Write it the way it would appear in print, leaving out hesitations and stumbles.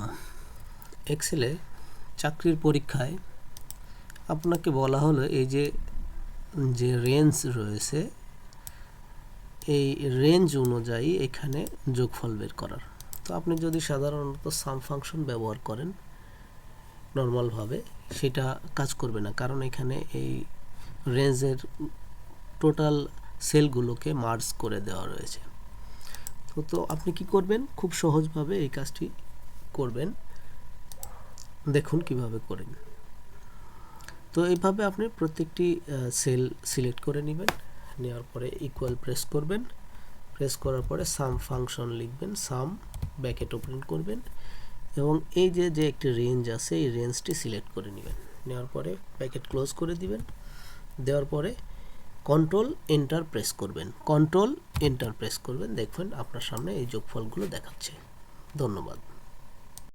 আলাইকুম। এক্সেলে চাকরির পরীক্ষায় আপনাকে বলা হলো এই যে রেঞ্জ রয়েছে এই রেঞ্জ অনুযায়ী এখানে যোগফল বের করার। তো আপনি যদি সাধারণত সাম ফাংশন ব্যবহার করেন নর্মালভাবে সেটা কাজ করবে না, কারণ এখানে এই রেঞ্জের টোটাল সেলগুলোকে মার্জ করে দেওয়া রয়েছে। তো আপনি কি করবেন, খুব সহজভাবে এই কাজটি করবেন। দেখুন কিভাবে করেন। তো এইভাবে আপনি প্রত্যেকটি সেল সিলেক্ট করে নেবেন, নেওয়ার পরে ইকুয়াল প্রেস করবেন, প্রেস করার পরে সাম ফাংশন লিখবেন, সাম ব্র্যাকেট ওপেন করবেন এবং এই যে একটি রেঞ্জ আছে এই রেঞ্জটি সিলেক্ট করে নেবেন, নেওয়ার পরে ব্র্যাকেট ক্লোজ করে দিবেন, দেওয়ার পরে কন্ট্রোল এন্টার প্রেস করবেন, কন্ট্রোল এন্টার প্রেস করবেন। দেখবেন আপনার সামনে এই যোগফলগুলো দেখাচ্ছে। ধন্যবাদ।